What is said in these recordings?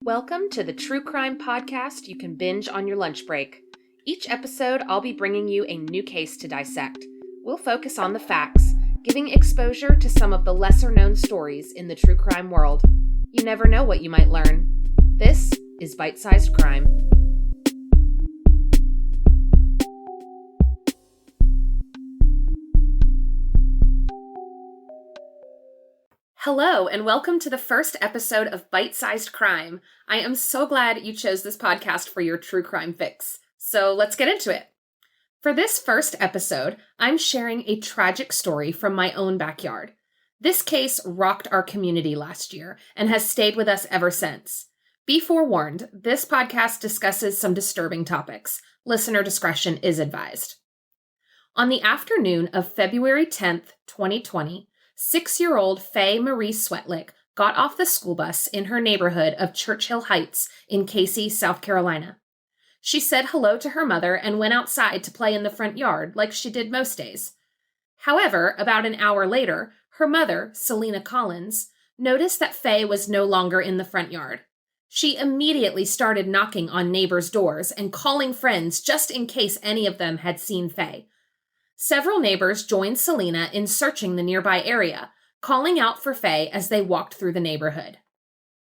Welcome to the True Crime Podcast you can binge on your lunch break. Each episode, I'll be bringing you a new case to dissect. We'll focus on the facts, giving exposure to some of the lesser-known stories in the true crime world. You never know what you might learn. This is Bite-Sized Crime. Hello, and welcome to the first episode of Bite-Sized Crime. I am so glad you chose this podcast for your true crime fix. So let's get into it. For this first episode, I'm sharing a tragic story from my own backyard. This case rocked our community last year and has stayed with us ever since. Be forewarned, this podcast discusses some disturbing topics. Listener discretion is advised. On the afternoon of February 10th, 2020, 6-year-old Faye Marie Swetlik got off the school bus in her neighborhood of Churchill Heights in Casey, South Carolina. She said hello to her mother and went outside to play in the front yard like she did most days. However, about an hour later, her mother, Selena Collins, noticed that Faye was no longer in the front yard. She immediately started knocking on neighbors' doors and calling friends just in case any of them had seen Faye. Several neighbors joined Selena in searching the nearby area, calling out for Faye as they walked through the neighborhood.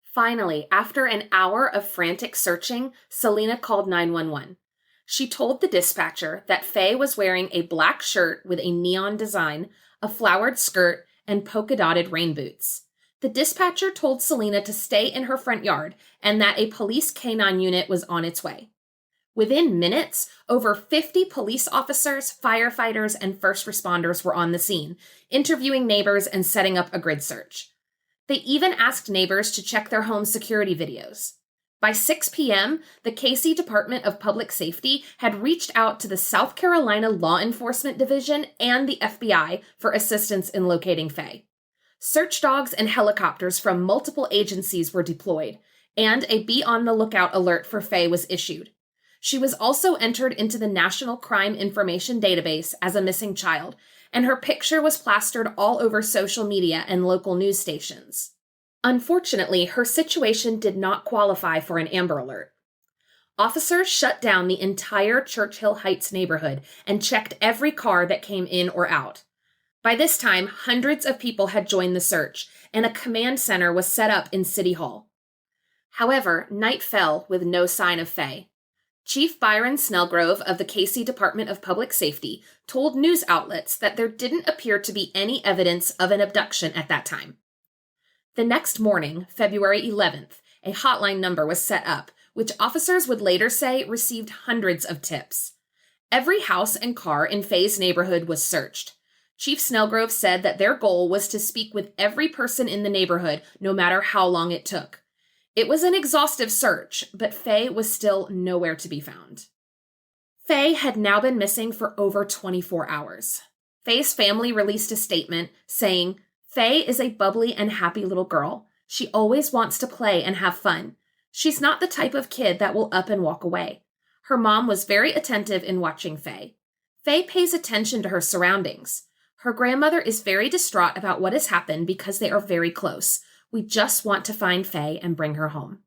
Finally, after an hour of frantic searching, Selena called 911. She told the dispatcher that Faye was wearing a black shirt with a neon design, a flowered skirt, and polka-dotted rain boots. The dispatcher told Selena to stay in her front yard and that a police canine unit was on its way. Within minutes, over 50 police officers, firefighters, and first responders were on the scene, interviewing neighbors and setting up a grid search. They even asked neighbors to check their home security videos. By 6 p.m., the Casey Department of Public Safety had reached out to the South Carolina Law Enforcement Division and the FBI for assistance in locating Faye. Search dogs and helicopters from multiple agencies were deployed, and a be-on-the-lookout alert for Faye was issued. She was also entered into the National Crime Information Database as a missing child, and her picture was plastered all over social media and local news stations. Unfortunately, her situation did not qualify for an Amber Alert. Officers shut down the entire Churchill Heights neighborhood and checked every car that came in or out. By this time, hundreds of people had joined the search, and a command center was set up in City Hall. However, night fell with no sign of Faye. Chief Byron Snellgrove of the Casey Department of Public Safety told news outlets that there didn't appear to be any evidence of an abduction at that time. The next morning, February 11th, a hotline number was set up, which officers would later say received hundreds of tips. Every house and car in Faye's neighborhood was searched. Chief Snellgrove said that their goal was to speak with every person in the neighborhood, no matter how long it took. It was an exhaustive search, but Faye was still nowhere to be found. Faye had now been missing for over 24 hours. Faye's family released a statement saying, "Faye is a bubbly and happy little girl. She always wants to play and have fun. She's not the type of kid that will up and walk away. Her mom was very attentive in watching Faye. Faye pays attention to her surroundings. Her grandmother is very distraught about what has happened because they are very close. We just want to find Faye and bring her home."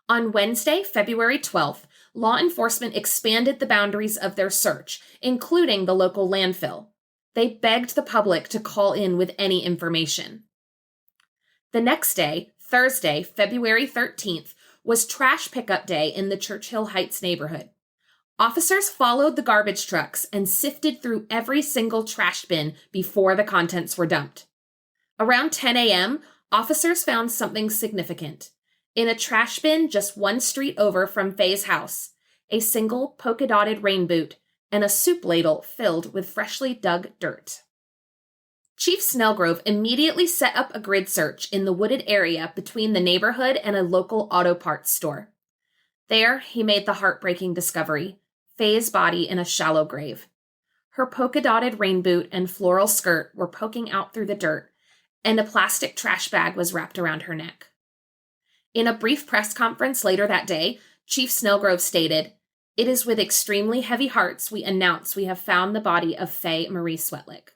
On Wednesday, February 12th, law enforcement expanded the boundaries of their search, including the local landfill. They begged the public to call in with any information. The next day, Thursday, February 13th, was trash pickup day in the Churchill Heights neighborhood. Officers followed the garbage trucks and sifted through every single trash bin before the contents were dumped. Around 10 a.m., officers found something significant. In a trash bin just one street over from Faye's house, a single polka-dotted rain boot and a soup ladle filled with freshly dug dirt. Chief Snellgrove immediately set up a grid search in the wooded area between the neighborhood and a local auto parts store. There, he made the heartbreaking discovery: Faye's body in a shallow grave. Her polka-dotted rain boot and floral skirt were poking out through the dirt, and a plastic trash bag was wrapped around her neck. In a brief press conference later that day, Chief Snellgrove stated, "It is with extremely heavy hearts we announce we have found the body of Faye Marie Swetlik."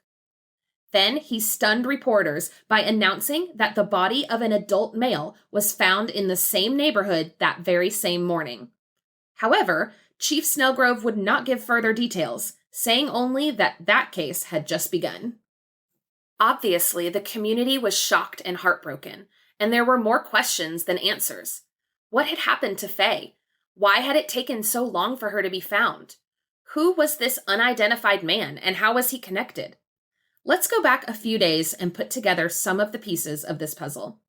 Then he stunned reporters by announcing that the body of an adult male was found in the same neighborhood that very same morning. However, Chief Snellgrove would not give further details, saying only that that case had just begun. Obviously, the community was shocked and heartbroken, and there were more questions than answers. What had happened to Faye? Why had it taken so long for her to be found? Who was this unidentified man, and how was he connected? Let's go back a few days and put together some of the pieces of this puzzle.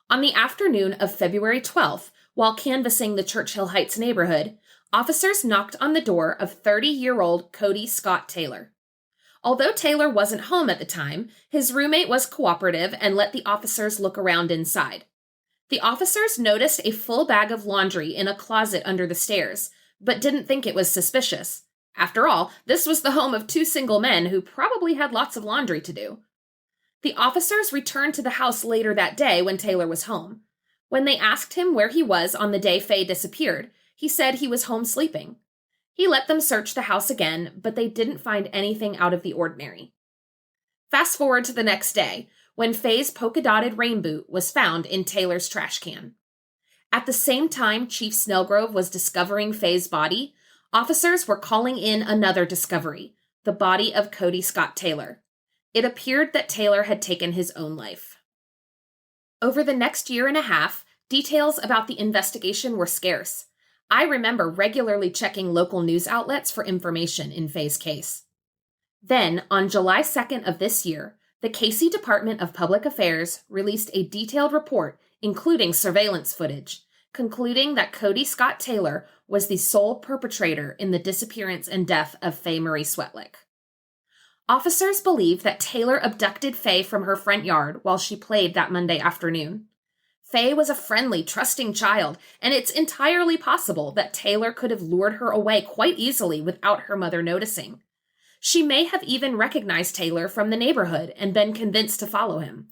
On the afternoon of February 12th, while canvassing the Churchill Heights neighborhood, officers knocked on the door of 30-year-old Cody Scott Taylor. Although Taylor wasn't home at the time, his roommate was cooperative and let the officers look around inside. The officers noticed a full bag of laundry in a closet under the stairs, but didn't think it was suspicious. After all, this was the home of two single men who probably had lots of laundry to do. The officers returned to the house later that day when Taylor was home. When they asked him where he was on the day Faye disappeared, he said he was home sleeping. He let them search the house again, but they didn't find anything out of the ordinary. Fast forward to the next day, when Faye's polka-dotted rain boot was found in Taylor's trash can. At the same time Chief Snellgrove was discovering Faye's body, officers were calling in another discovery, the body of Cody Scott Taylor. It appeared that Taylor had taken his own life. Over the next year and a half, details about the investigation were scarce. I remember regularly checking local news outlets for information in Faye's case. Then, on July 2nd of this year, the Casey Department of Public Affairs released a detailed report, including surveillance footage, concluding that Cody Scott Taylor was the sole perpetrator in the disappearance and death of Faye Marie Swetlik. Officers believe that Taylor abducted Faye from her front yard while she played that Monday afternoon. Faye was a friendly, trusting child, and it's entirely possible that Taylor could have lured her away quite easily without her mother noticing. She may have even recognized Taylor from the neighborhood and been convinced to follow him.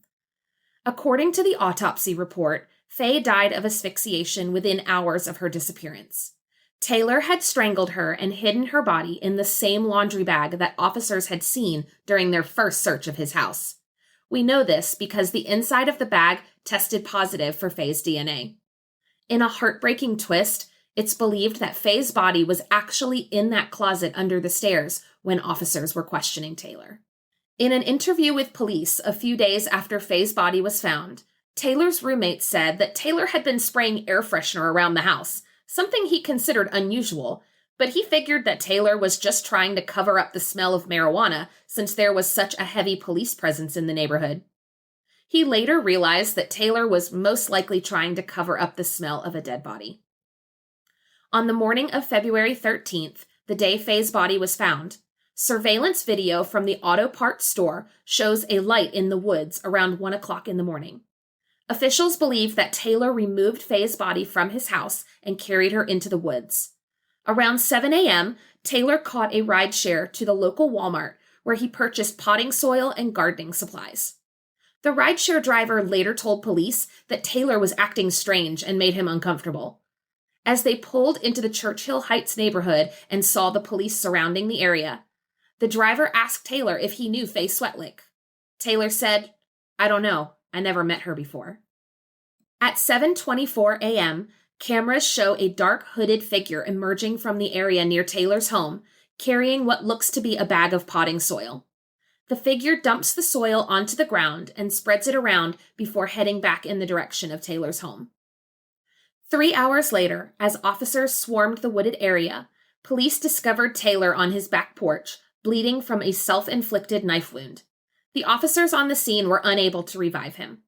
According to the autopsy report, Faye died of asphyxiation within hours of her disappearance. Taylor had strangled her and hidden her body in the same laundry bag that officers had seen during their first search of his house. We know this because the inside of the bag tested positive for Faye's DNA. In a heartbreaking twist, it's believed that Faye's body was actually in that closet under the stairs when officers were questioning Taylor. In an interview with police a few days after Faye's body was found, Taylor's roommate said that Taylor had been spraying air freshener around the house, something he considered unusual, but he figured that Taylor was just trying to cover up the smell of marijuana since there was such a heavy police presence in the neighborhood. He later realized that Taylor was most likely trying to cover up the smell of a dead body. On the morning of February 13th, the day Faye's body was found, surveillance video from the auto parts store shows a light in the woods around 1 o'clock in the morning. Officials believe that Taylor removed Faye's body from his house and carried her into the woods. Around 7 a.m., Taylor caught a rideshare to the local Walmart where he purchased potting soil and gardening supplies. The rideshare driver later told police that Taylor was acting strange and made him uncomfortable. As they pulled into the Churchill Heights neighborhood and saw the police surrounding the area, the driver asked Taylor if he knew Faye Swetlik. Taylor said, "I don't know. I never met her before." At 7:24 a.m., cameras show a dark hooded figure emerging from the area near Taylor's home, carrying what looks to be a bag of potting soil. The figure dumps the soil onto the ground and spreads it around before heading back in the direction of Taylor's home. 3 hours later, as officers swarmed the wooded area, police discovered Taylor on his back porch, bleeding from a self-inflicted knife wound. The officers on the scene were unable to revive him.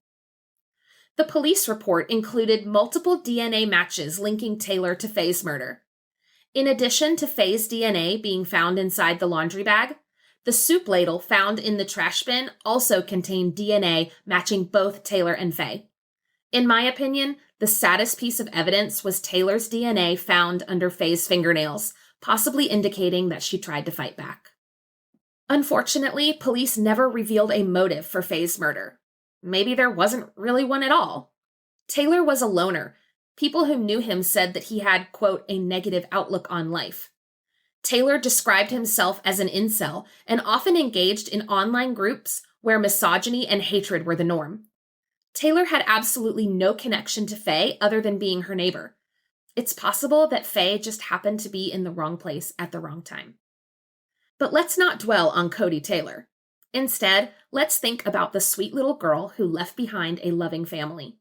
The police report included multiple DNA matches linking Taylor to Faye's murder. In addition to Faye's DNA being found inside the laundry bag, the soup ladle found in the trash bin also contained DNA matching both Taylor and Faye. In my opinion, the saddest piece of evidence was Taylor's DNA found under Faye's fingernails, possibly indicating that she tried to fight back. Unfortunately, police never revealed a motive for Faye's murder. Maybe there wasn't really one at all. Taylor was a loner. People who knew him said that he had, quote, a negative outlook on life. Taylor described himself as an incel and often engaged in online groups where misogyny and hatred were the norm. Taylor had absolutely no connection to Faye other than being her neighbor. It's possible that Faye just happened to be in the wrong place at the wrong time. But let's not dwell on Cody Taylor. Instead, let's think about the sweet little girl who left behind a loving family.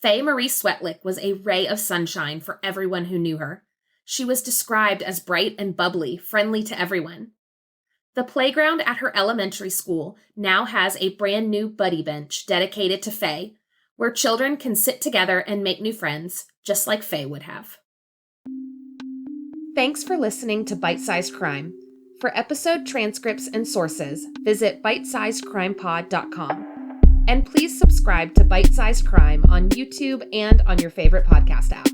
Faye Marie Swetlik was a ray of sunshine for everyone who knew her. She was described as bright and bubbly, friendly to everyone. The playground at her elementary school now has a brand new buddy bench dedicated to Faye, where children can sit together and make new friends, just like Faye would have. Thanks for listening to Bite-Sized Crime. For episode transcripts and sources, visit bitesizedcrimepod.com. And please subscribe to Bite-Sized Crime on YouTube and on your favorite podcast app.